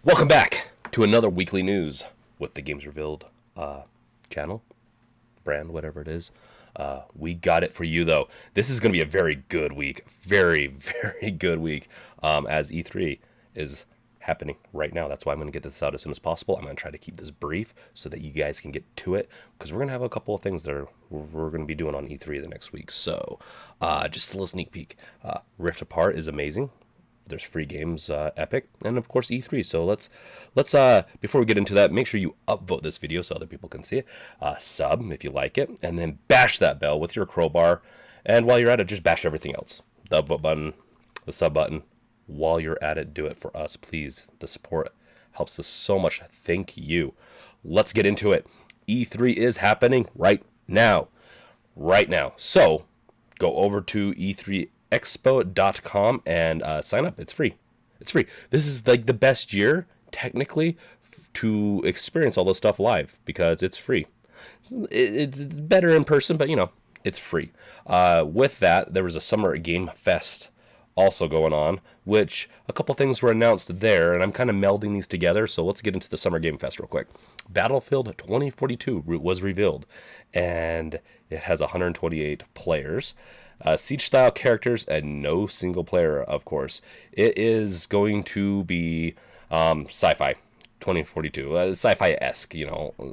Welcome back to another weekly news with the Games Revealed channel, brand, whatever it is. We got it for you, though. This is going to be a very good week. Very, very good week as E3 is happening right now. That's why I'm going to get this out as soon as possible. I'm going to try to keep this brief so that you guys can get to it, because we're going to have a couple of things that we're going to be doing on E3 the next week. So just a little sneak peek. Rift Apart is amazing. There's free games, Epic, and of course E3. So let's before we get into that, make sure you upvote this video so other people can see it. Sub if you like it, and then bash that bell with your crowbar. And while you're at it, just bash everything else. The upvote button, the sub button. While you're at it, do it for us, please. The support helps us so much. Thank you. Let's get into it. E3 is happening right now. Right now. So go over to E3expo.com and sign up. It's free. It's free. This is like the best year, technically, to experience all this stuff live because it's free. It's better in person, but it's free. With that, there was a Summer Game Fest also going on, which a couple things were announced there, and I'm kind of melding these together, so let's get into the Summer Game Fest real quick. Battlefield 2042 was revealed, and it has 128 players. Siege-style characters and no single player, of course. It is going to be sci-fi 2042, sci-fi-esque,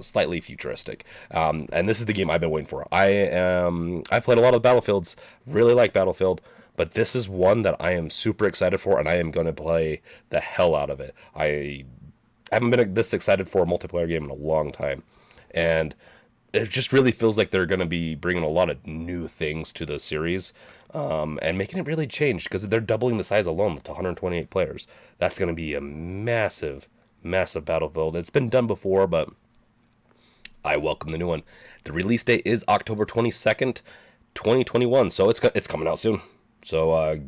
slightly futuristic. And this is the game I've been waiting for. I've played a lot of Battlefields, really like Battlefield, but this is one that I am super excited for, and I am going to play the hell out of it. I haven't been this excited for a multiplayer game in a long time, and it just really feels like they're going to be bringing a lot of new things to the series, and making it really change, because they're doubling the size alone to 128 players. That's going to be a massive, massive Battlefield. It's been done before, but I welcome the new one. The release date is October 22nd, 2021, so it's coming out soon. So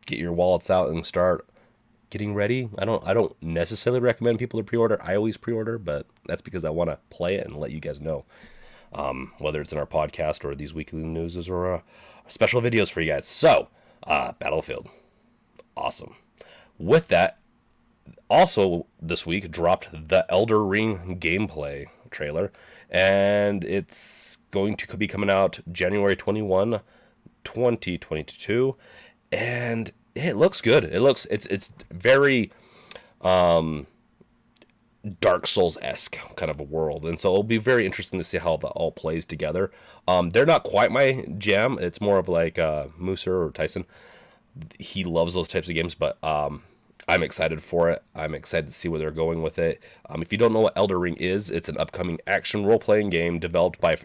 get your wallets out and start getting ready. I don't necessarily recommend people to pre-order. I always pre-order, but that's because I want to play it and let you guys know, whether it's in our podcast or these weekly news or special videos for you guys. So Battlefield, awesome. With that, also this week dropped the Elden Ring gameplay trailer, and it's going to be coming out January 21, 2022, and it looks good. It's very Dark Souls-esque kind of a world, and so it'll be very interesting to see how that all plays together. They're not quite my jam. It's more of like Mooser or Tyson. He loves those types of games, but I'm excited for it. I'm excited to see where they're going with it. If you don't know what Elden Ring is, it's an upcoming action role-playing game developed by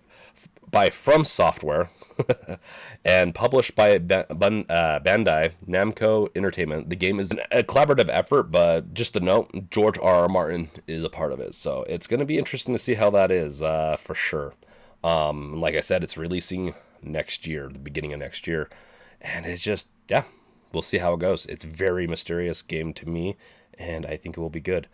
From Software and published by Bandai Namco Entertainment. The game is a collaborative effort, but just a note, George R.R. Martin is a part of it, so it's going to be interesting to see how that is, for sure. Like I said, it's releasing next year, the beginning of next year, and it's just, yeah, we'll see how it goes. It's a very mysterious game to me, and I think it will be good.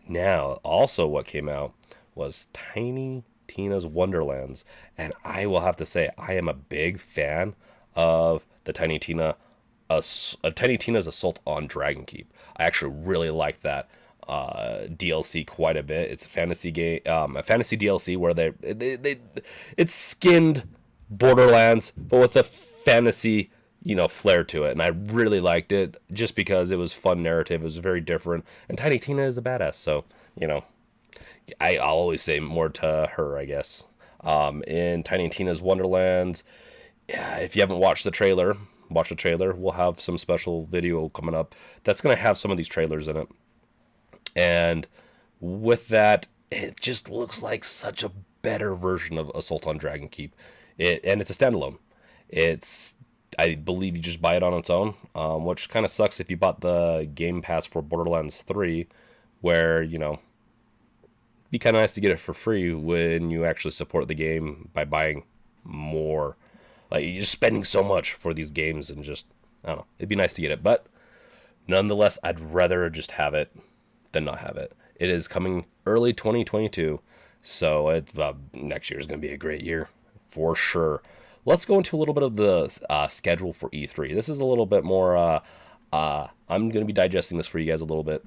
Now, also what came out was Tiny Tina's Wonderlands, and I will have to say I am a big fan of the Tiny Tina's Assault on Dragon Keep. I actually really like that DLC quite a bit. It's a fantasy game, a fantasy DLC where it's skinned Borderlands, but with a fantasy flair to it, and I really liked it just because it was fun narrative. It was very different, and Tiny Tina is a badass, so I'll always say more to her, I guess. In Tiny Tina's Wonderlands, yeah, if you haven't watched the trailer, watch the trailer. We'll have some special video coming up that's going to have some of these trailers in it. And with that, it just looks like such a better version of Assault on Dragon Keep. And it's a standalone. I believe you just buy it on its own, which kind of sucks if you bought the Game Pass for Borderlands 3, where, be kind of nice to get it for free when you actually support the game by buying more. Like, you're just spending so much for these games, and just, I don't know, it'd be nice to get it. But nonetheless, I'd rather just have it than not have it. It is coming early 2022, so next year is going to be a great year for sure. Let's go into a little bit of the schedule for E3. This is a little bit more, I'm going to be digesting this for you guys a little bit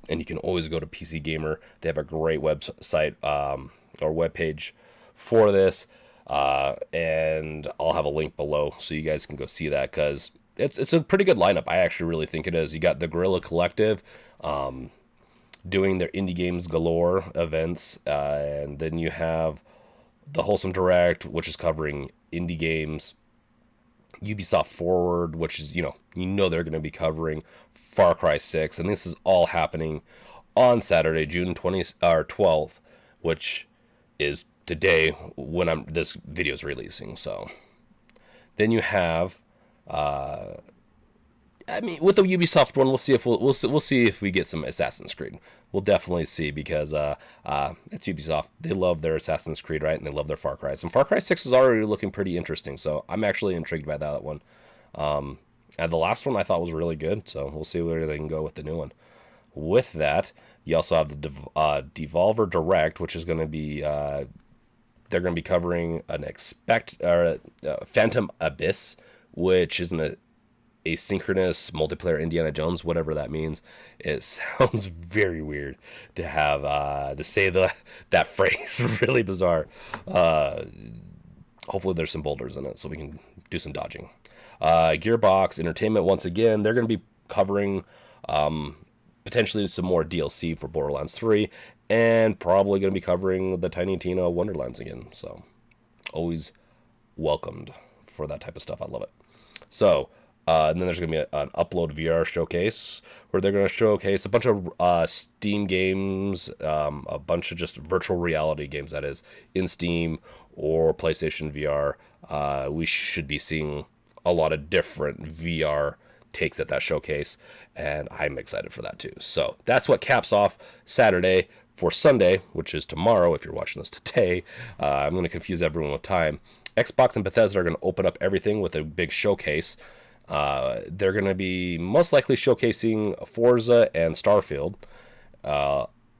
And you can always go to PC Gamer. They have a great website or webpage for this. And I'll have a link below so you guys can go see that, because it's a pretty good lineup. I actually really think it is. You got the Guerrilla Collective doing their Indie Games Galore events, and then you have the Wholesome Direct, which is covering indie games. Ubisoft Forward, which is, they're going to be covering Far Cry 6, and this is all happening on Saturday, June 20th or 12th, which is today when this video is releasing. So then you have with the Ubisoft one, we'll see if we'll see if we get some Assassin's Creed. We'll definitely see, because it's Ubisoft. They love their Assassin's Creed, right? And they love their Far Cry. And Far Cry 6 is already looking pretty interesting, so I'm actually intrigued by that one. And the last one I thought was really good, so we'll see where they can go with the new one. With that, you also have the Devolver Direct, which is going to be they're going to be covering Phantom Abyss, which is an asynchronous multiplayer Indiana Jones, whatever that means. It sounds very weird to have to say that phrase. Really bizarre. Hopefully there's some boulders in it so we can do some dodging. Gearbox Entertainment, once again, they're going to be covering potentially some more DLC for Borderlands 3, and probably going to be covering the Tiny Tina Wonderlands again. So always welcomed for that type of stuff. I love it. So and then there's going to be an Upload VR showcase where they're going to showcase a bunch of Steam games, a bunch of just virtual reality games, that is, in Steam or PlayStation VR. We should be seeing a lot of different VR takes at that showcase, and I'm excited for that too. So that's what caps off Saturday. For Sunday, which is tomorrow if you're watching this today, I'm going to confuse everyone with time. Xbox and Bethesda are going to open up everything with a big showcase. They're going to be most likely showcasing Forza and Starfield,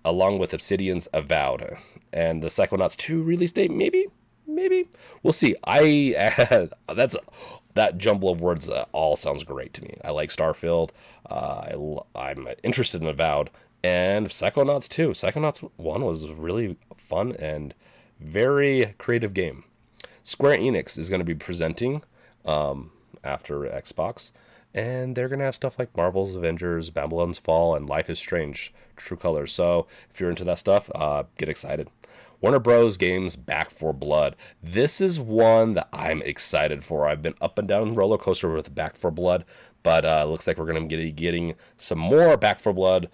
along with Obsidian's Avowed. And the Psychonauts 2 release date, maybe? We'll see. That jumble of words all sounds great to me. I like Starfield. I'm interested in Avowed. And Psychonauts 2. Psychonauts 1 was really fun and very creative game. Square Enix is going to be presenting after Xbox, and they're going to have stuff like Marvel's Avengers, Babylon's Fall, and Life is Strange True Colors. So if you're into that stuff, get excited. Warner Bros. Games Back 4 Blood. This is one that I'm excited for. I've been up and down roller coaster with Back 4 Blood, but it looks like we're going to be getting some more Back 4 Blood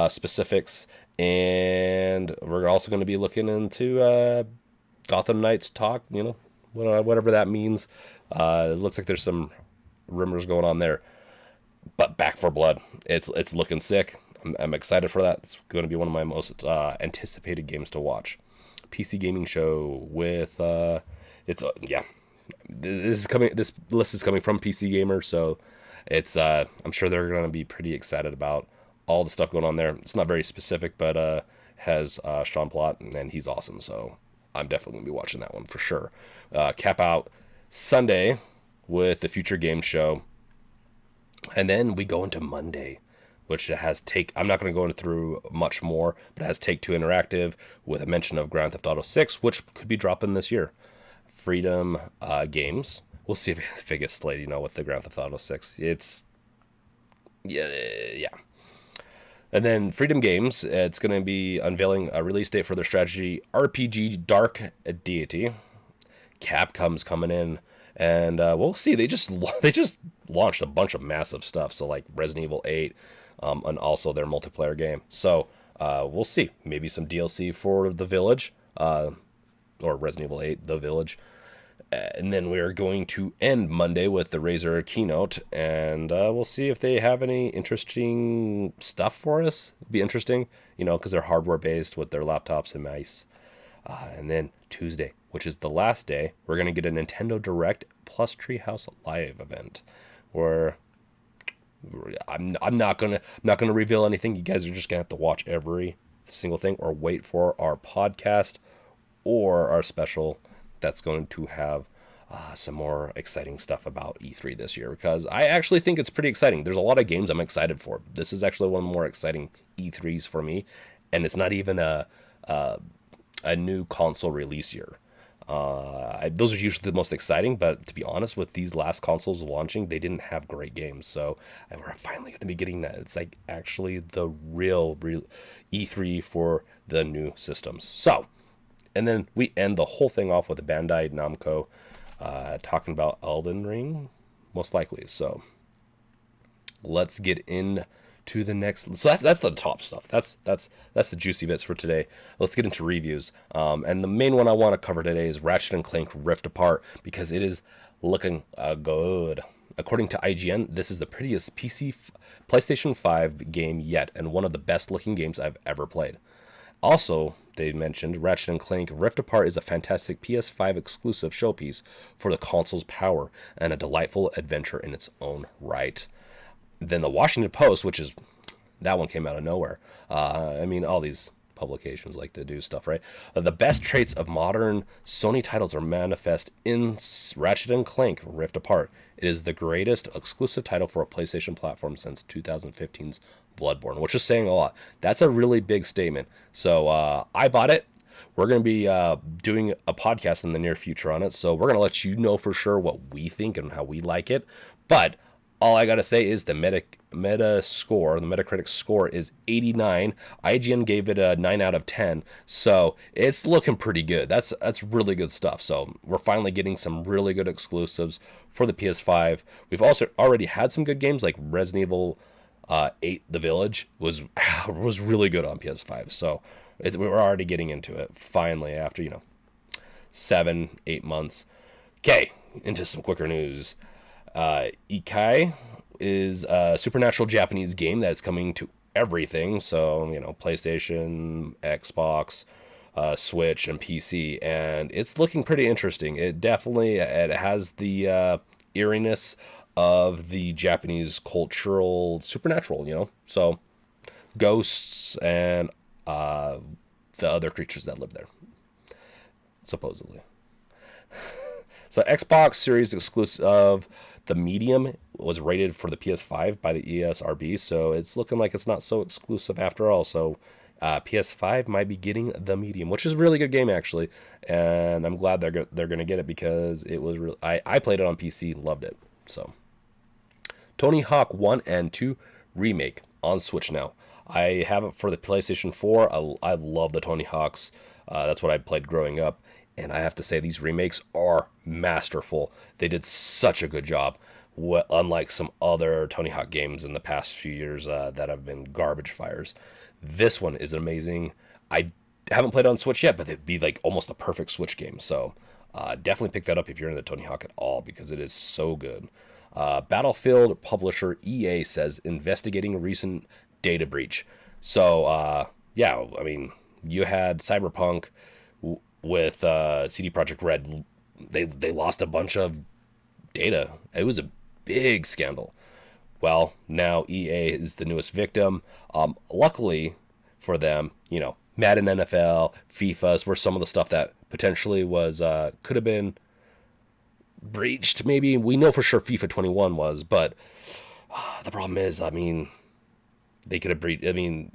specifics, and we're also going to be looking into Gotham Knights talk, whatever that means. It looks like there's some rumors going on there, but Back 4 Blood, it's looking sick. I'm excited for that. It's going to be one of my most anticipated games to watch. PC gaming show with this list is coming from PC Gamer, so it's I'm sure they're going to be pretty excited about all the stuff going on there. It's not very specific, but has Sean Plott, and he's awesome, so I'm definitely going to be watching that one for sure. Cap out Sunday with the Future Game Show, and then we go into Monday, which has I'm not going to go through much more, but it has Take-Two Interactive with a mention of Grand Theft Auto 6, which could be dropping this year. Freedom Games. We'll see if it gets slayed, with the Grand Theft Auto 6. It's, yeah. And then Freedom Games, it's going to be unveiling a release date for their strategy RPG Dark Deity. Capcom's coming in, and we'll see. They just launched a bunch of massive stuff, so like Resident Evil 8, and also their multiplayer game. So we'll see. Maybe some DLC for The Village, or Resident Evil 8, The Village. And then we're going to end Monday with the Razer keynote, and we'll see if they have any interesting stuff for us. It'll be interesting, because they're hardware-based with their laptops and mice. And then Tuesday, which is the last day, we're going to get a Nintendo Direct plus Treehouse Live event, where I'm not gonna reveal anything. You guys are just gonna have to watch every single thing, or wait for our podcast or our special that's going to have some more exciting stuff about E3 this year, because I actually think it's pretty exciting. There's a lot of games I'm excited for. This is actually one of the more exciting E3s for me, and it's not even a new console release year. Those are usually the most exciting, but to be honest, with these last consoles launching, they didn't have great games. So we're finally going to be getting that. It's like actually the real E3 for the new systems. So, and then we end the whole thing off with a Bandai Namco talking about Elden Ring, most likely. So let's get in to the next. So that's the top stuff. That's the juicy bits for today. Let's get into reviews. And the main one I want to cover today is Ratchet and Clank Rift Apart, because it is looking good. According to IGN, this is the prettiest PlayStation 5 game yet, and one of the best looking games I've ever played. Also, they mentioned Ratchet and Clank Rift Apart is a fantastic PS5 exclusive showpiece for the console's power and a delightful adventure in its own right. Then the Washington Post, that one came out of nowhere. I mean, all these publications like to do stuff, right? The best traits of modern Sony titles are manifest in Ratchet and Clank Rift Apart. It is the greatest exclusive title for a PlayStation platform since 2015's Bloodborne, which is saying a lot. That's a really big statement. So I bought it. We're going to be doing a podcast in the near future on it, so we're going to let you know for sure what we think and how we like it. But all I got to say is the Metascritic score is 89. IGN gave it a 9 out of 10. So it's looking pretty good. That's really good stuff. So we're finally getting some really good exclusives for the PS5. We've also already had some good games like Resident Evil 8 The Village was really good on PS5. So we're already getting into it finally after 7-8 months. Okay, into some quicker news. Ikai is a supernatural Japanese game that's coming to everything. So, PlayStation, Xbox, Switch, and PC. And it's looking pretty interesting. It has the eeriness of the Japanese cultural supernatural, So, ghosts and the other creatures that live there, supposedly. So, Xbox Series exclusive. The Medium was rated for the PS5 by the ESRB, so it's looking like it's not so exclusive after all. So PS5 might be getting The Medium, which is a really good game actually, and I'm glad they're going to get it because it was real. I played it on PC, loved it. So Tony Hawk 1 and 2 Remake on Switch now. I have it for the PlayStation 4. I love the Tony Hawks. That's what I played growing up. And I have to say, these remakes are masterful. They did such a good job, unlike some other Tony Hawk games in the past few years that have been garbage fires. This one is amazing. I haven't played it on Switch yet, but it'd be like almost a perfect Switch game. So definitely pick that up if you're into Tony Hawk at all, because it is so good. Battlefield publisher EA says investigating a recent data breach. So, yeah, I mean, you had Cyberpunk with CD Projekt Red. They lost a bunch of data. It was a big scandal. Well, now EA is the newest victim. Luckily for them, Madden NFL, FIFAs were some of the stuff that potentially was could have been breached. Maybe we know for sure FIFA 21 was, but the problem is, I mean, they could have breached. I mean,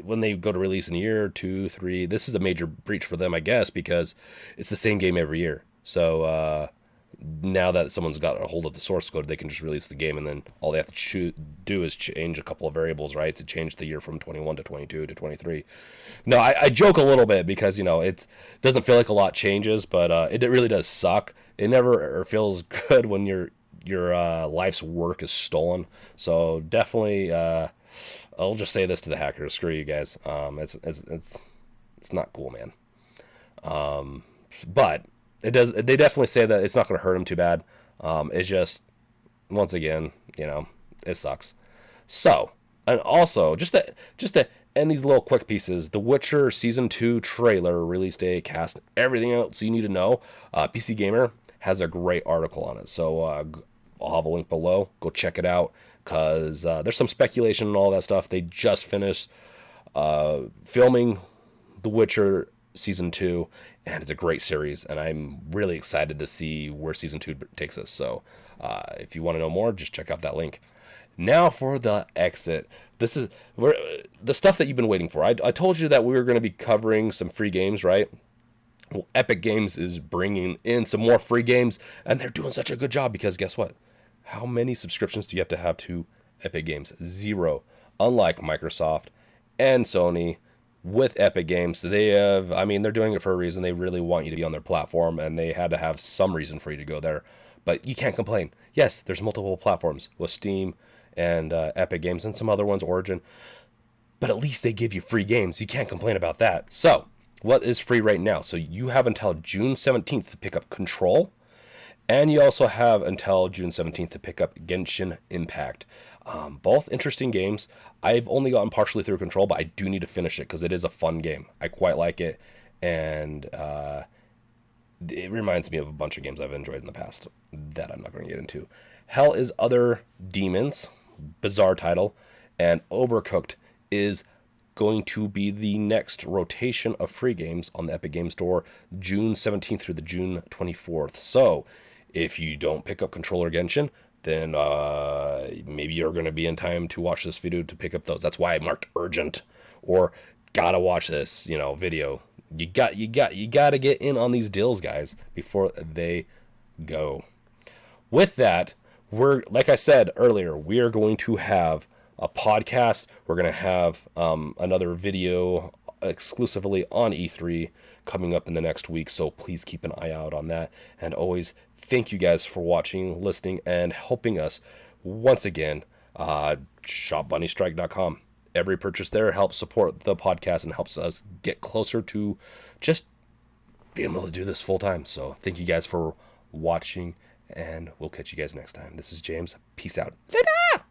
when they go to release in a year, 2, 3, this is a major breach for them, I guess, because it's the same game every year. So now that someone's got a hold of the source code, they can just release the game, and then all they have to do is change a couple of variables, right, to change the year from 21 to 22 to 23. No, I joke a little bit because it doesn't feel like a lot changes, but it really does suck. It never feels good when your life's work is stolen. So definitely. I'll just say this to the hackers: screw you guys. It's not cool, man. But it does. They definitely say that it's not going to hurt them too bad. It's just, once again, it sucks. So, and also just to end these little quick pieces: The Witcher Season 2 trailer, release date, cast, everything else you need to know. PC Gamer has a great article on it, so I'll have a link below. Go check it out. Because there's some speculation and all that stuff. They just finished filming The Witcher season 2, and it's a great series, and I'm really excited to see where season 2 takes us. So if you want to know more, just check out that link. Now for the exit. This is the stuff that you've been waiting for. I told you that we were going to be covering some free games, right? Well, Epic Games is bringing in some more free games, and they're doing such a good job because guess what? How many subscriptions do you have to Epic Games? 0. Unlike Microsoft and Sony, with Epic Games, they have, I mean, they're doing it for a reason. They really want you to be on their platform, and they had to have some reason for you to go there. But you can't complain. Yes, there's multiple platforms with Steam and Epic Games and some other ones, Origin. But at least they give you free games. You can't complain about that. So, what is free right now? So you have until June 17th to pick up Control. And you also have until June 17th to pick up Genshin Impact. Both interesting games. I've only gotten partially through Control, but I do need to finish it because it is a fun game. I quite like it. And it reminds me of a bunch of games I've enjoyed in the past that I'm not going to get into. Hell is Other Demons, bizarre title. And Overcooked is going to be the next rotation of free games on the Epic Games Store, June 17th through the June 24th. So, if you don't pick up Controller Genshin, then maybe you're going to be in time to watch this video to pick up those. That's why I marked urgent or gotta watch this, video. You got to get in on these deals, guys, before they go. With that, like I said earlier, we are going to have a podcast. We're going to have another video exclusively on E3 coming up in the next week, so please keep an eye out on that. And always thank you guys for watching, listening, and helping us once again. ShopBunnyStrike.com. Every purchase there helps support the podcast and helps us get closer to just being able to do this full time. So thank you guys for watching, and we'll catch you guys next time. This is James. Peace out. Ta-da!